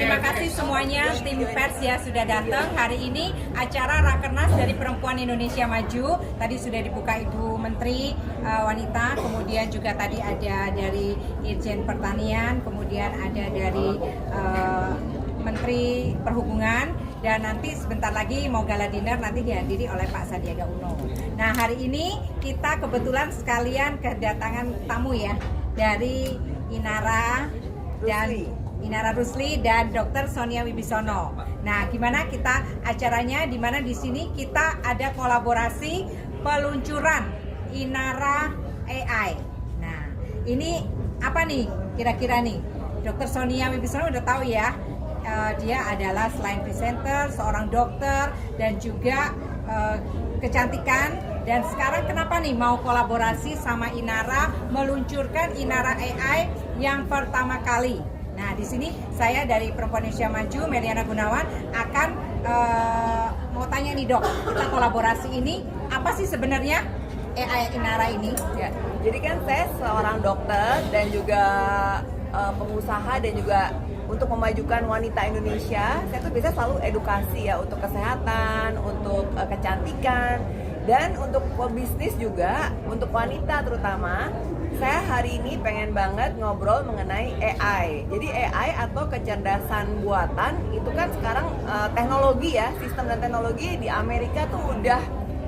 Terima kasih semuanya tim pers ya sudah datang. Hari ini acara Rakernas dari Perempuan Indonesia Maju. Tadi sudah dibuka Ibu Menteri Wanita, kemudian juga tadi ada dari Irjen Pertanian, kemudian ada dari Menteri Perhubungan, dan nanti sebentar lagi mau gala dinner nanti dihadiri oleh Pak Sandiaga Uno. Nah, hari ini kita kebetulan sekalian kedatangan tamu ya dari Inara Rusli dan Dr. Sonia Wibisono. Nah, gimana kita acaranya? Di mana di sini kita ada kolaborasi peluncuran Inara AI. Nah, ini apa nih kira-kira nih? Dr. Sonia Wibisono udah tahu ya. Dia adalah selain presenter, seorang dokter dan juga kecantikan. Dan sekarang kenapa nih mau kolaborasi sama Inara meluncurkan Inara AI yang pertama kali? Nah, di sini saya dari Perempuan Indonesia Maju, Meliana Gunawan, akan mau tanya nih dok, kita kolaborasi ini apa sih sebenarnya AI Inara ini? Ya, jadi kan saya seorang dokter dan juga pengusaha dan juga untuk memajukan wanita Indonesia, saya tuh biasanya selalu edukasi ya untuk kesehatan, untuk kecantikan, dan untuk pebisnis juga, untuk wanita terutama. Saya hari ini pengen banget ngobrol mengenai AI. Jadi AI atau kecerdasan buatan itu kan sekarang teknologi ya, sistem dan teknologi di Amerika tuh udah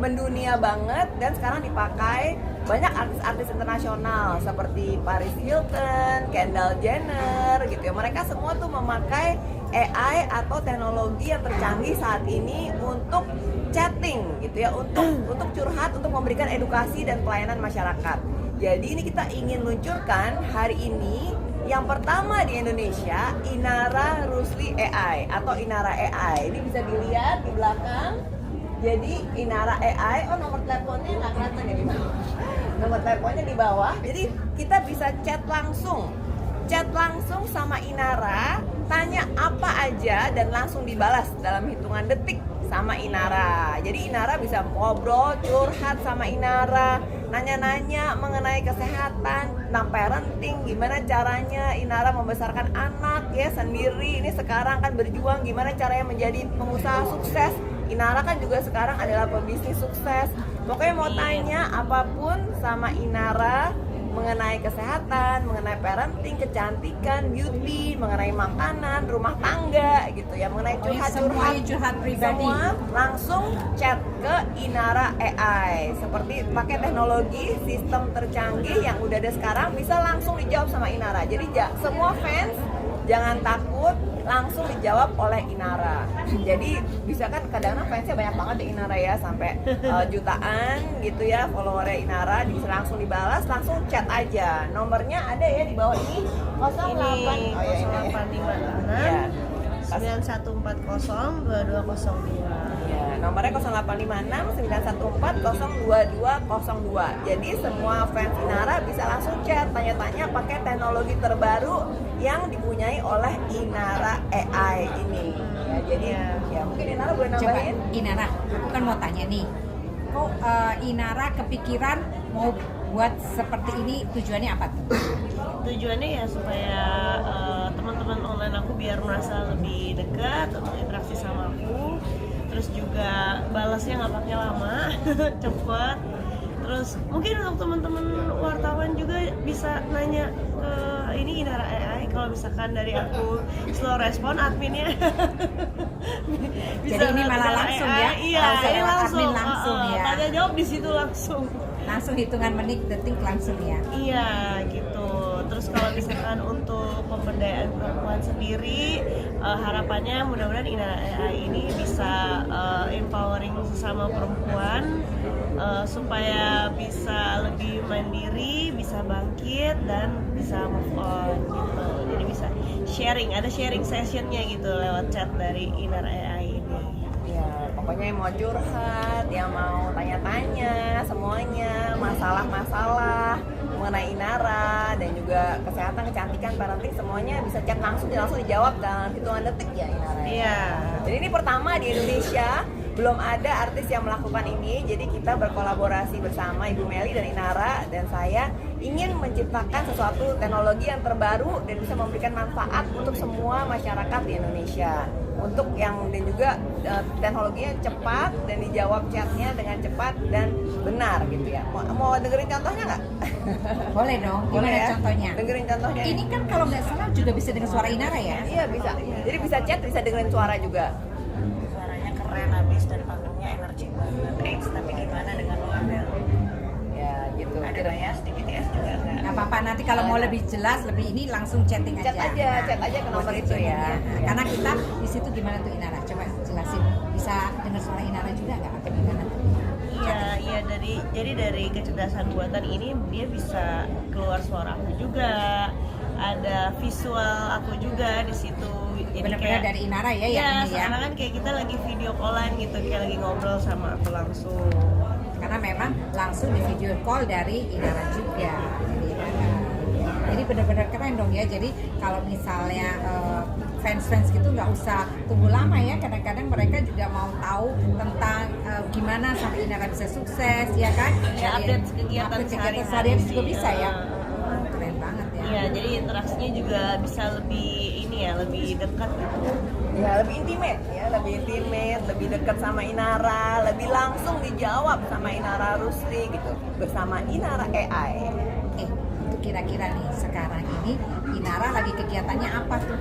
mendunia banget dan sekarang dipakai banyak artis-artis internasional seperti Paris Hilton, Kendall Jenner gitu ya. Mereka semua tuh memakai AI atau teknologi yang tercanggih saat ini untuk chatting gitu ya, untuk curhat, untuk memberikan edukasi dan pelayanan masyarakat. Jadi ini kita ingin luncurkan hari ini yang pertama di Indonesia, Inara Rusli AI atau Inara AI. Ini bisa dilihat di belakang. Jadi Inara AI, nomor teleponnya nggak kelihatan ya di bawah. Nomor teleponnya di bawah. Jadi kita bisa chat langsung sama Inara, tanya apa aja dan langsung dibalas dalam hitungan detik sama Inara. Jadi Inara bisa ngobrol, curhat sama Inara, nanya-nanya mengenai kesehatan, tentang parenting, gimana caranya Inara membesarkan anak ya sendiri. Ini sekarang kan berjuang gimana caranya menjadi pengusaha sukses. Inara kan juga sekarang adalah pebisnis sukses. Pokoknya mau tanya apapun sama Inara mengenai kesehatan, mengenai parenting, kecantikan, beauty, mengenai makanan, rumah tangga gitu ya, mengenai curhat pribadi. Semua langsung chat ke Inara AI. Seperti pakai teknologi sistem tercanggih yang udah ada sekarang, bisa langsung dijawab sama Inara. Jadi semua fans jangan takut, langsung dijawab oleh Inara. Jadi bisa kan kadang-kadang fansnya banyak banget di Inara ya, sampai jutaan gitu ya followernya Inara, bisa langsung dibalas, langsung chat aja. Nomornya ada ya di bawah ini, 0856 9140 2202. Ya, nomornya 0856 914 02202. Jadi semua fans Inara bisa langsung chat, tanya-tanya pakai teknologi terbaru yang dipunyai oleh Inara AI ini. Ya, jadi ya mungkin Inara boleh nambahin. Coba Inara, aku kan mau tanya nih, kok Inara kepikiran mau buat seperti ini, tujuannya apa tuh? Tujuannya ya supaya teman-teman online aku biar merasa lebih dekat untuk interaksi sama aku. Terus juga balasnya nggak pakai lama, cepet. Terus mungkin untuk teman-teman wartawan juga bisa nanya ke ini Inara AI. Kalau misalkan dari aku slow respon adminnya. Jadi ini malah langsung ya? Iya, ini langsung. Admin langsung ya? Tanya jawab di situ langsung. Langsung hitungan menit, detik langsung ya? Iya gitu. Terus kalau misalkan untuk pemberdayaan perempuan sendiri, harapannya mudah-mudahan Inara AI ini bisa empowering sesama perempuan supaya bisa lebih mandiri, bisa bangkit dan bisa move on gitu. Jadi bisa ada sharing sessionnya gitu lewat chat dari Inara AI ini. Ya, pokoknya yang mau curhat, yang mau tanya-tanya, semuanya masalah-masalah mengenai Inara dan juga kesehatan, kecantikan, parenting, semuanya bisa chat langsung dijawab dalam hitungan detik ya Inara. Iya. Jadi ini pertama di Indonesia belum ada artis yang melakukan ini, jadi kita berkolaborasi bersama Ibu Meli dan Inara dan saya ingin menciptakan sesuatu teknologi yang terbaru dan bisa memberikan manfaat untuk semua masyarakat di Indonesia. Untuk yang dan juga teknologinya cepat dan dijawab chatnya dengan cepat dan benar gitu ya. Mau dengerin contohnya nggak? Boleh dong, Boleh gimana ya? contohnya? Dengerin contohnya. Ini kan kalau nggak salah juga bisa dengan suara Inara ya? Iya bisa. Jadi bisa chat, bisa dengerin suara juga. Suaranya keren abis dan panggungnya energi banget. Tapi gimana dengan lo Amel? Ya gitu. Ada bias di BTS juga nggak? Nggak apa-apa, nanti kalau mau lebih jelas, lebih ini langsung chatting aja. Chat aja ke nomor itu ya. Karena kita di situ gimana tuh Inara? Coba jelasin. Bisa dengar suara Inara juga nggak atau gimana? Iya jadi dari kecerdasan buatan ini dia bisa keluar suara aku juga, ada visual aku juga di situ. Jadi Benar-benar dari Inara ya, ya, ini ya. sekarang kan kayak kita lagi video callan gitu, kayak lagi ngobrol sama aku langsung. Karena memang langsung di video call dari Inara juga. Jadi benar-benar keren dong ya. Jadi kalau misalnya fans-fans gitu nggak usah tunggu lama ya. Kadang-kadang mereka juga mau tahu tentang gimana sampai Inara bisa sukses ya kan. Ya, update kegiatan sehari-hari juga bisa ya. Iya. Keren banget ya. Iya, jadi interaksinya juga bisa lebih ini ya, lebih dekat gitu. Ya lebih intimate ya, lebih dekat sama Inara, lebih langsung dijawab sama Inara Rusli gitu bersama Inara AI. Itu kira-kira nih sekarang ini Inara lagi kegiatannya apa tuh?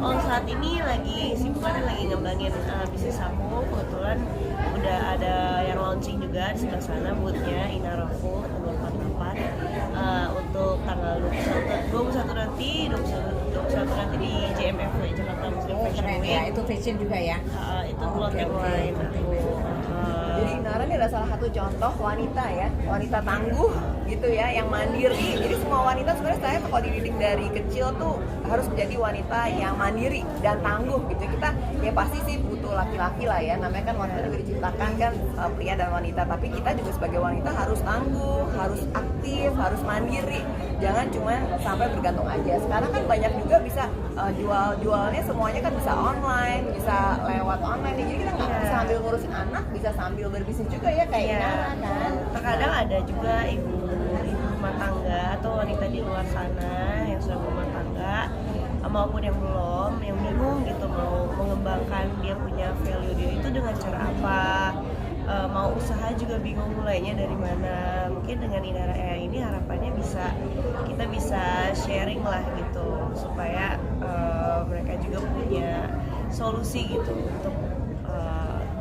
Oh saat ini lagi sibukannya lagi ngembangin bisnis aku. Kebetulan udah ada yang launching juga di sebelah sana boothnya Inara Food nomor 48 untuk tanggal 21 nanti 21 nanti di JMFW Jakarta Muslim Fashion Keren Week. ya, itu fashion juga ya. Itu clothing line aku. Jadi Inara ini adalah salah satu contoh wanita ya, wanita tangguh gitu ya, yang mandiri. Jadi semua wanita sebenarnya saya kalau dididik dari kecil tuh harus menjadi wanita yang mandiri dan tangguh gitu. Kita ya pasti sih butuh laki-laki lah ya, namanya kan wanita juga diciptakan kan pria dan wanita. Tapi kita juga sebagai wanita harus tangguh, harus aktif, harus mandiri. Jangan cuma sampai bergantung aja. Sekarang kan banyak juga bisa jualnya semuanya kan bisa online, bisa lewat online. Jadi kita nggak bisa sambil ngurusin anak, bisa sambil berbisnis juga ya kayak Inara kan. Terkadang ada juga ibu rumah tangga atau wanita di luar sana yang sudah berumah tangga maupun yang belum, yang bingung gitu mau mengembangkan dia punya value diri itu dengan cara apa, mau usaha juga bingung mulainya dari mana. Mungkin dengan Inara AI ini harapannya kita bisa sharing lah gitu supaya mereka juga punya solusi gitu untuk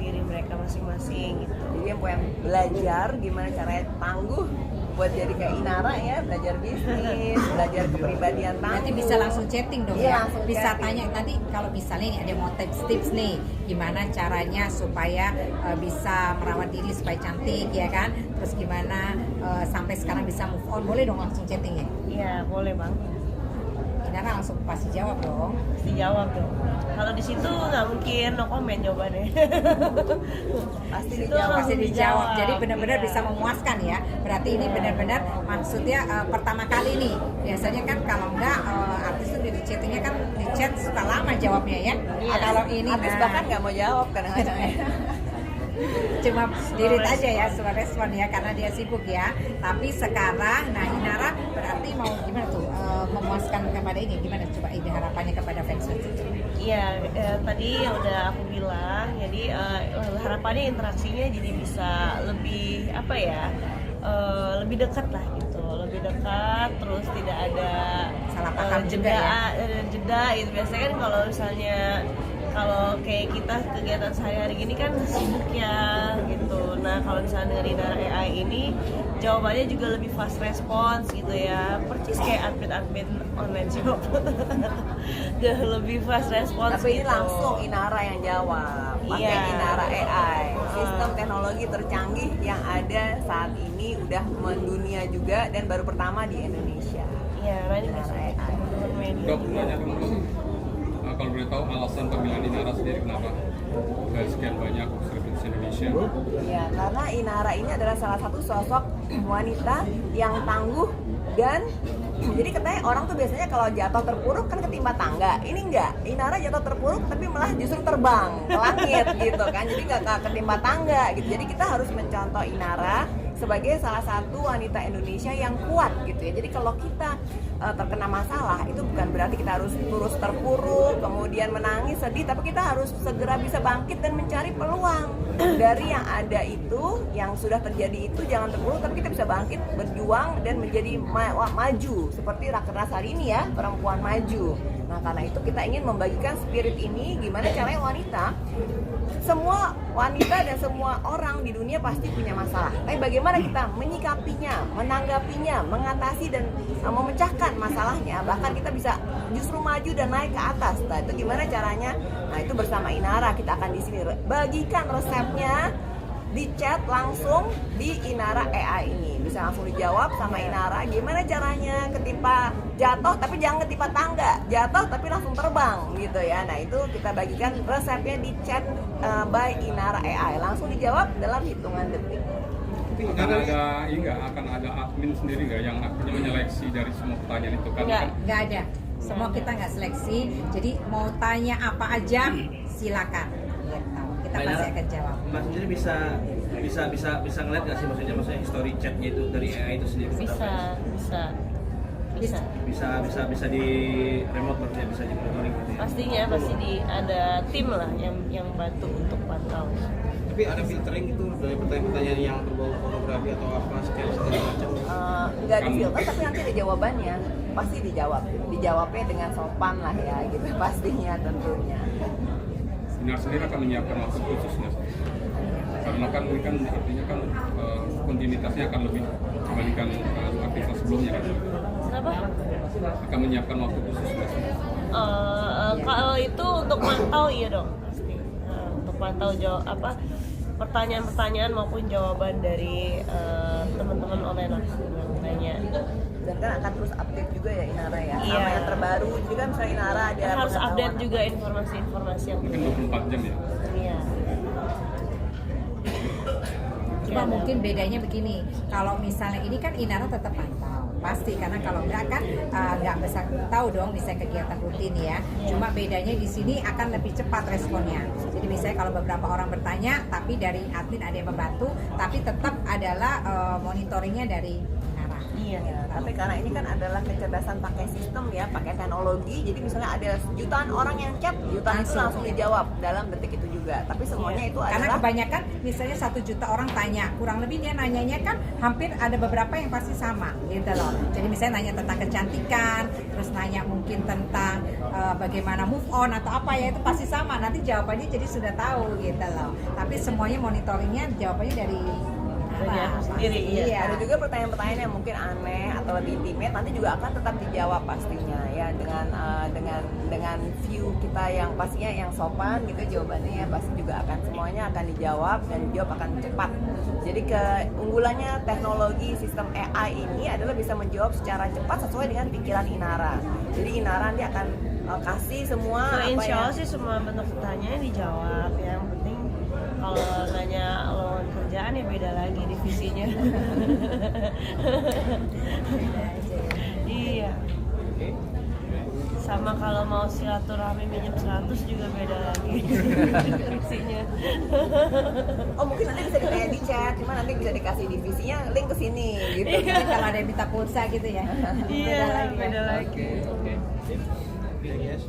diri mereka masing-masing gitu. Jadi yang pengen belajar gimana caranya tangguh buat jadi kayak Inara ya, belajar bisnis, belajar kepribadian tangguh. Nanti bisa langsung chatting dong Iya, ya. langsung Bisa chatting. tanya nanti kalau misalnya nih ada mau tips nih, gimana caranya supaya bisa merawat diri supaya cantik ya kan. Terus gimana sampai sekarang bisa move on, boleh dong langsung chatting ya. Iya boleh bang. Inara langsung pasti jawab dong. Pasti jawab dong. Kalau di situ nggak mungkin no comment jawabannya. Pasti Itu dijawab. Pasti dijawab. Jadi benar-benar Iya. bisa memuaskan ya. Berarti ini benar-benar maksudnya pertama kali nih. Biasanya kan kalau enggak artis itu di chattingnya kan di chat suka lama jawabnya ya. Iya. Kalau ini artis bahkan nggak mau jawab kadang-kadang ya. cuma delete aja ya surat respon ya karena dia sibuk ya. Tapi sekarang nah Inara berarti mau gimana tuh memuaskan kepada ini, gimana coba ide harapannya kepada fans. Iya, tadi yang udah aku bilang, jadi harapannya interaksinya jadi bisa lebih apa ya, lebih dekat lah gitu, lebih dekat, terus tidak ada Salah paham juga jeda, ya. jeda gitu. Biasanya kan kalau misalnya kalau kayak kita kegiatan sehari-hari gini kan sibuk ya gitu. Nah kalau misalnya dengan Inara AI ini jawabannya juga lebih fast response gitu ya, persis kayak admin online shop. Udah lebih fast response. Tapi ini gitu. langsung Inara yang jawab. Pakai Iya. Inara AI, sistem teknologi tercanggih yang ada saat ini udah mendunia juga dan baru pertama di Indonesia. Iya, nah ini Inara bisa AI. media Dok, juga. nanya dong dok. Kalau boleh tahu alasan pemilihan Inara sendiri kenapa dari sekian banyak selebritis Indonesia? Ya, karena Inara ini adalah salah satu sosok wanita yang tangguh Dan jadi katanya orang tuh biasanya kalau jatuh terpuruk kan ketimpa tangga. Ini enggak, Inara jatuh terpuruk tapi malah justru terbang ke langit gitu kan. Jadi nggak ketimpa tangga gitu. Jadi kita harus mencontoh Inara sebagai salah satu wanita Indonesia yang kuat gitu ya. Jadi kalau kita terkena masalah itu bukan berarti kita harus terus terpuruk, kemudian menangis, sedih, tapi kita harus segera bisa bangkit dan mencari peluang dari yang ada itu, yang sudah terjadi itu. Jangan terpuruk, tapi kita bisa bangkit, berjuang dan menjadi maju seperti Rakernas hari ini ya, perempuan maju. Nah karena itu kita ingin membagikan spirit ini. Gimana caranya wanita, semua wanita dan semua orang di dunia pasti punya masalah. Tapi bagaimana kita menyikapinya, menanggapinya, mengatasi dan memecahkan masalahnya. Bahkan kita bisa justru maju dan naik ke atas. Nah itu gimana caranya? Nah itu bersama Inara kita akan di sini bagikan resepnya di chat langsung di Inara AI ini. Bisa langsung dijawab sama Inara gimana caranya ketimpa jatuh tapi jangan ketimpa tangga, jatuh tapi langsung terbang gitu ya. Nah itu kita bagikan resepnya di chat by Inara AI, langsung dijawab dalam hitungan detik. Akan ada ini nggak, akan ada admin sendiri nggak yang akhirnya menyeleksi dari semua pertanyaan itu kan? Nggak ada. Semua kita nggak seleksi. Jadi mau tanya apa aja silakan. Gitu. Kita pasti akan jawab. Mas sendiri bisa ngeliat nggak sih maksudnya history chatnya itu dari AI itu sendiri? Bisa di remote, maksudnya bisa di monitoring gitu ya? Pastinya pasti ada tim lah yang bantu untuk pantau. Tapi ada filtering itu dari pertanyaan-pertanyaan yang berbau pornografi atau apa segala macam? Nggak di filter, tapi nanti ada jawabannya. Pasti dijawabnya dengan sopan lah ya gitu, pastinya tentunya. Inar sendiri akan menyiapkan waktu khusus nggak? Karena kan ini kan artinya kan kontinuitasnya akan lebih dibandingkan aktivitas sebelumnya kan? Kenapa? Akan menyiapkan waktu khusus nggak? Kalau itu untuk mantau iya dong pasti. Untuk pantau pertanyaan-pertanyaan maupun jawaban dari teman-teman online yang nanya. Dan kan akan terus update juga ya Inara ya, Iya. sama yang terbaru. Jadi kan misalnya Inara ada Harus pengetahuan update juga informasi-informasi yang Mungkin 24 jam ya? Iya. Cuma mungkin bedanya begini, kalau misalnya ini kan Inara tetap pantau, pasti karena kalau enggak kan nggak bisa tahu dong misalnya kegiatan rutin ya. Cuma bedanya di sini akan lebih cepat responnya. Jadi misalnya kalau beberapa orang bertanya, tapi dari admin ada yang membantu, tapi tetap adalah monitoringnya dari Inara. Iya. ya. Tapi karena ini kan adalah kecerdasan pakai sistem ya, pakai teknologi. Jadi misalnya ada jutaan orang yang chat, jutaan itu langsung dijawab dalam detik itu juga. Tapi semuanya itu Karena adalah kebanyakan misalnya 1 juta orang tanya, kurang lebih dia nanyanya kan hampir ada beberapa yang pasti sama gitu loh. Jadi misalnya nanya tentang kecantikan, terus nanya mungkin tentang bagaimana move on atau apa ya, itu pasti sama. Nanti jawabannya jadi sudah tahu gitu loh. Tapi semuanya monitoringnya jawabannya dari sendiri. Iya. ada juga pertanyaan-pertanyaan yang mungkin aneh atau lebih intimate, nanti juga akan tetap dijawab pastinya ya, dengan view kita yang pastinya yang sopan gitu, jawabannya ya pasti juga akan semuanya akan dijawab dan dijawab akan cepat. Jadi keunggulannya teknologi sistem AI ini adalah bisa menjawab secara cepat sesuai dengan pikiran Inara. Jadi Inara nanti akan kasih semua Nah, apa insya ya. Allah sih semua bentuk pertanyaan dijawab. Yang penting kalau nanya lowongan kerjaan ya beda lagi divisinya. Iya. Sama kalau mau silaturahmi minjem 100 juga beda lagi divisinya. Oh mungkin nanti bisa ditanya di chat, cuma nanti bisa dikasih divisinya link ke sini gitu. Jadi kalau ada yang minta pulsa gitu ya. Iya, beda lagi. Oke. Yes.